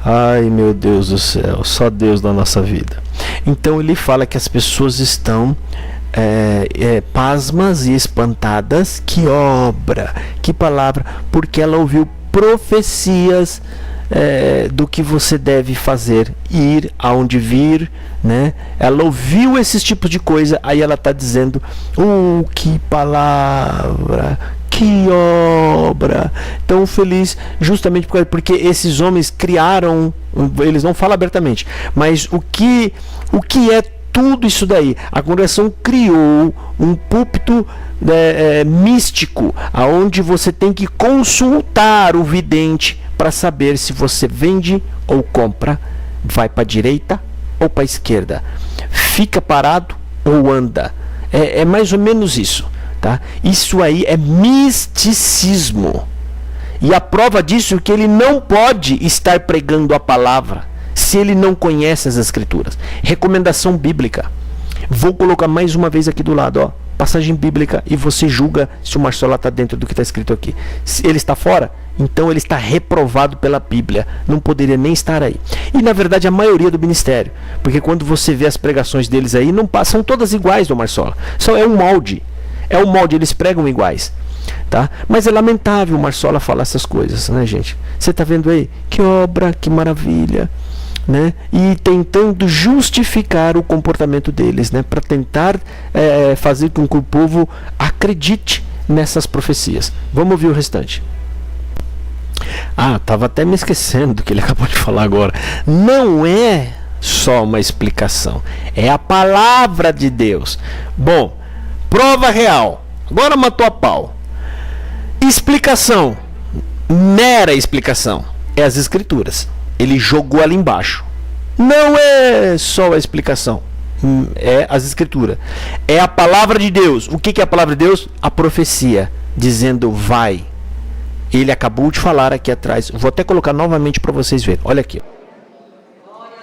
ai meu Deus do céu, só Deus na nossa vida. Então ele fala que as pessoas estão pasmas e espantadas. Que obra, que palavra, porque ela ouviu profecias do que você deve fazer, ir aonde vir, né? Ela ouviu esses tipos de coisa, aí ela está dizendo: que palavra, que obra. Tão feliz justamente porque esses homens criaram, eles não falam abertamente, mas o que é tudo isso daí? A congregação criou um púlpito místico, aonde você tem que consultar o vidente para saber se você vende ou compra, vai para a direita ou para a esquerda, fica parado ou anda. É mais ou menos isso, tá? Isso aí é misticismo. E a prova disso é que ele não pode estar pregando a palavra se ele não conhece as Escrituras. Recomendação bíblica. Vou colocar mais uma vez aqui do lado, ó, passagem bíblica, e você julga se o Marcelo está dentro do que está escrito aqui. Se ele está fora, então ele está reprovado pela Bíblia, não poderia nem estar aí. E na verdade a maioria do ministério, porque quando você vê as pregações deles aí, não passam todas iguais do Marcelo. Só é um molde. É um molde, eles pregam iguais. Tá? Mas é lamentável o Marcelo falar essas coisas, né, gente? Você está vendo aí? Que obra, que maravilha, né? E tentando justificar o comportamento deles, né? Para tentar fazer com que o povo acredite nessas profecias. Vamos ouvir o restante. Estava até me esquecendo do que ele acabou de falar agora. Não é só uma explicação, é a palavra de Deus. Bom, prova real. Agora matou a pau. Explicação, mera explicação, é as Escrituras. Ele jogou ali embaixo. Não é só a explicação, é as Escrituras. É a palavra de Deus. O que é a palavra de Deus? A profecia, dizendo vai. Ele acabou de falar aqui atrás. Vou até colocar novamente para vocês verem. Olha aqui.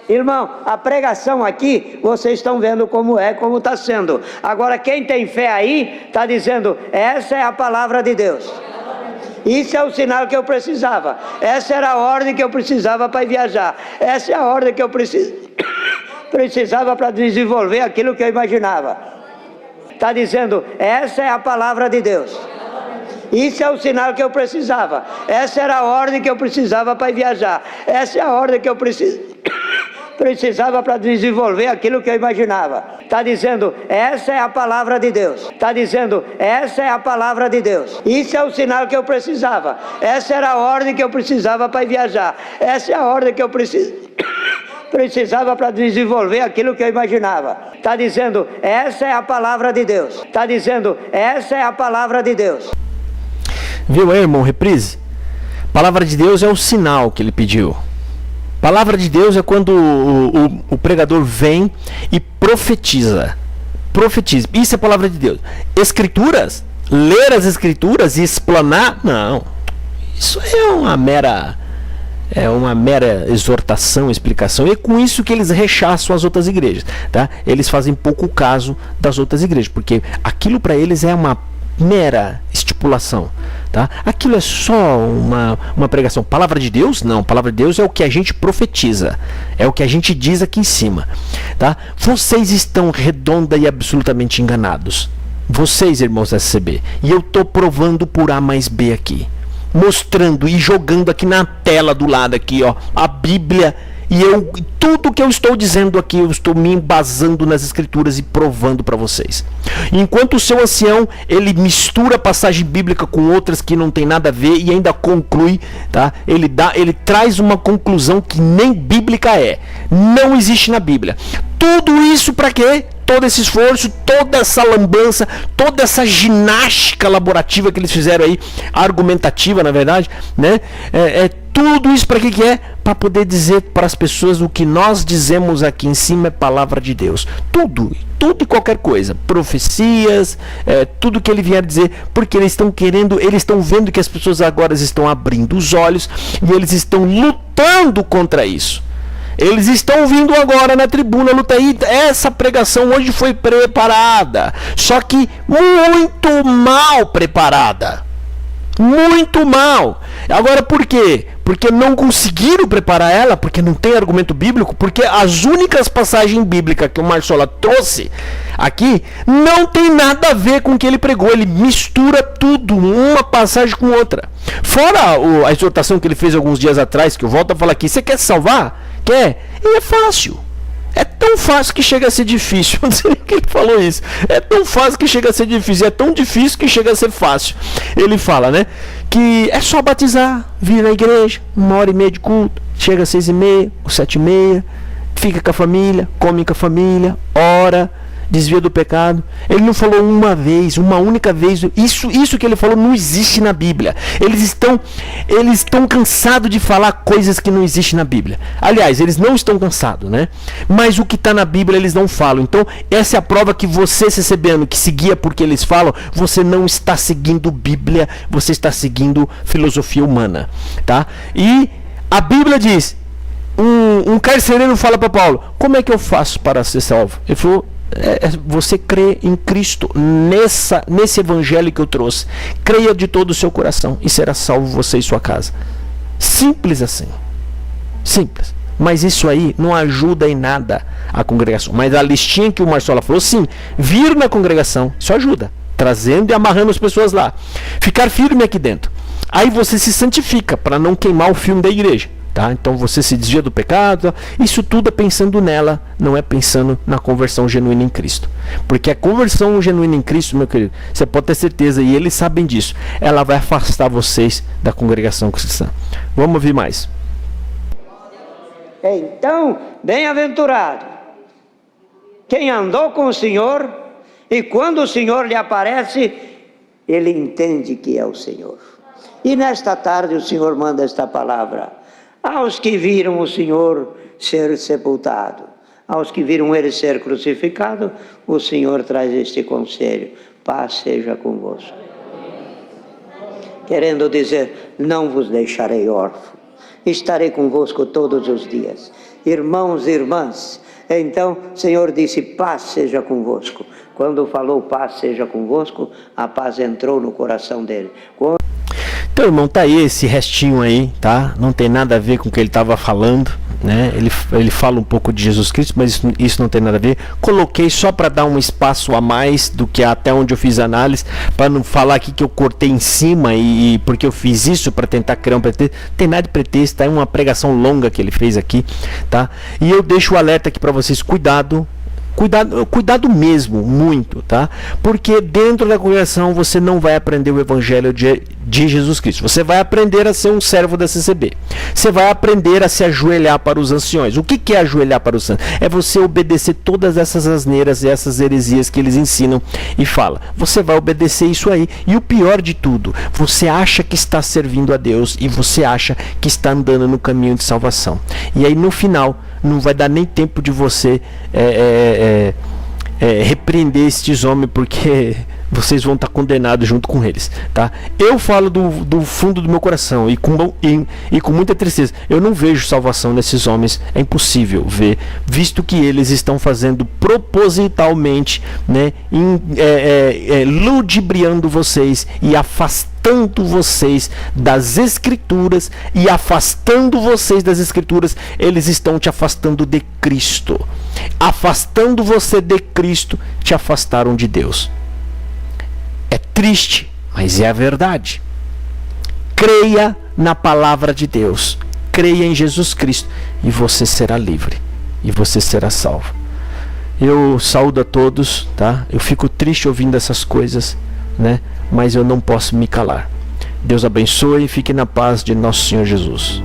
Irmão, a pregação aqui, vocês estão vendo como está sendo. Agora, quem tem fé aí, está dizendo: essa é a palavra de Deus. Isso é o sinal que eu precisava. Essa era a ordem que eu precisava para viajar. Essa é a ordem que eu precisava para desenvolver aquilo que eu imaginava. Está dizendo: essa é a palavra de Deus. Isso é o sinal que eu precisava. Essa era a ordem que eu precisava para viajar. Essa é a ordem que eu precisava para desenvolver aquilo que eu imaginava. Está dizendo: essa é a palavra de Deus. Está dizendo: essa é a palavra de Deus. Isso é o sinal que eu precisava. Essa era a ordem que eu precisava para viajar. Essa é a ordem que eu precisava para desenvolver aquilo que eu imaginava. Está dizendo: essa é a palavra de Deus. Está dizendo: essa é a palavra de Deus. Viu aí, irmão, reprise? Palavra de Deus é o sinal que ele pediu. Palavra de Deus é quando o pregador vem e profetiza. Profetiza. Isso é palavra de Deus. Escrituras, ler as escrituras e explanar, não. Isso é uma mera exortação, explicação, e é com isso que eles rechaçam as outras igrejas, tá? Eles fazem pouco caso das outras igrejas, porque aquilo para eles é uma mera estipulação, tá? Aquilo é só uma pregação. Palavra de Deus? Não, palavra de Deus é o que a gente profetiza, é o que a gente diz aqui em cima, tá? Vocês estão redonda e absolutamente enganados, vocês, irmãos da SCB, e eu tô provando por A mais B aqui, mostrando e jogando aqui na tela do lado aqui, ó, a Bíblia, e tudo que eu estou dizendo aqui, eu estou me embasando nas escrituras e provando para vocês. Enquanto o seu ancião, ele mistura passagem bíblica com outras que não tem nada a ver e ainda conclui, tá? Ele traz uma conclusão que nem bíblica é. Não existe na Bíblia. Tudo isso para quê? Todo esse esforço, toda essa lambança, toda essa ginástica laborativa que eles fizeram aí, argumentativa, na verdade, né? Tudo isso para que é? Para poder dizer para as pessoas o que nós dizemos aqui em cima é palavra de Deus. Tudo e qualquer coisa. Profecias, tudo que ele vier dizer, porque eles estão vendo que as pessoas agora estão abrindo os olhos e eles estão lutando contra isso. Eles estão vindo agora na tribuna lutar. E essa pregação hoje foi preparada, só que muito mal preparada. Muito mal. Agora por quê? Porque não conseguiram preparar ela, porque não tem argumento bíblico, porque as únicas passagens bíblicas que o Marsola trouxe aqui não tem nada a ver com o que ele pregou. Ele mistura tudo, uma passagem com outra. Fora a exortação que ele fez alguns dias atrás, que eu volto a falar aqui, você quer se salvar? Quer? E é fácil. É tão fácil que chega a ser difícil. Não sei que ele falou isso. É tão fácil que chega a ser difícil. É tão difícil que chega a ser fácil. Ele fala, né? Que é só batizar, vir na igreja, 1h30 de culto, chega às 6h30, ou 7h30, fica com a família, come com a família, ora, desvia do pecado. Ele não falou uma única vez. Isso que ele falou não existe na Bíblia. Eles estão cansados de falar coisas que não existem na Bíblia. Aliás, eles não estão cansados, né? Mas o que está na Bíblia eles não falam. Então, essa é a prova que você, recebendo, que seguia porque eles falam, você não está seguindo Bíblia, você está seguindo filosofia humana, tá? E a Bíblia diz, um carcereiro fala para Paulo, como é que eu faço para ser salvo? Ele falou, você crê em Cristo, nesse evangelho que eu trouxe, creia de todo o seu coração e será salvo você e sua casa. Simples assim, simples. Mas isso aí não ajuda em nada a congregação. Mas a listinha que o Marsola falou, sim, vir na congregação, isso ajuda, trazendo e amarrando as pessoas lá, ficar firme aqui dentro. Aí você se santifica para não queimar o filme da igreja. Tá? Então você se desvia do pecado. Isso tudo é pensando nela, não é pensando na conversão genuína em Cristo. Porque a conversão genuína em Cristo, meu querido, você pode ter certeza, e eles sabem disso, ela vai afastar vocês da congregação cristã. Vamos ouvir mais. Então, bem-aventurado quem andou com o Senhor, e quando o Senhor lhe aparece, ele entende que é o Senhor. E nesta tarde o Senhor manda esta palavra aos que viram o Senhor ser sepultado, aos que viram ele ser crucificado. O Senhor traz este conselho: paz seja convosco. Querendo dizer, não vos deixarei órfão, estarei convosco todos os dias. Irmãos e irmãs, então o Senhor disse, paz seja convosco. Quando falou paz seja convosco, a paz entrou no coração dele. Então, irmão, tá aí esse restinho aí, tá? Não tem nada a ver com o que ele estava falando, né? Ele fala um pouco de Jesus Cristo, mas isso não tem nada a ver. Coloquei só para dar um espaço a mais do que até onde eu fiz a análise, para não falar aqui que eu cortei em cima e porque eu fiz isso para tentar criar um pretexto. Não tem nada de pretexto, é uma pregação longa que ele fez aqui, tá? E eu deixo o alerta aqui para vocês, cuidado mesmo, muito, tá? Porque dentro da congregação você não vai aprender o evangelho de Jesus Cristo. Você vai aprender a ser um servo da CCB. Você vai aprender a se ajoelhar para os anciões. O que é ajoelhar para os anciões? É você obedecer todas essas asneiras e essas heresias que eles ensinam e falam. Você vai obedecer isso aí. E o pior de tudo, você acha que está servindo a Deus e você acha que está andando no caminho de salvação. E aí no final, não vai dar nem tempo de você repreender estes homens, porque vocês vão estar condenados junto com eles, tá? Eu falo do fundo do meu coração e com muita tristeza. Eu não vejo salvação nesses homens. É impossível ver, visto que eles estão fazendo propositalmente, né, ludibriando vocês e afastando vocês das Escrituras, e afastando vocês das Escrituras, eles estão te afastando de Cristo. Afastando você de Cristo, te afastaram de Deus. É triste, mas é a verdade. Creia na palavra de Deus. Creia em Jesus Cristo e você será livre. E você será salvo. Eu saúdo a todos, tá? Eu fico triste ouvindo essas coisas, né? Mas eu não posso me calar. Deus abençoe e fique na paz de nosso Senhor Jesus.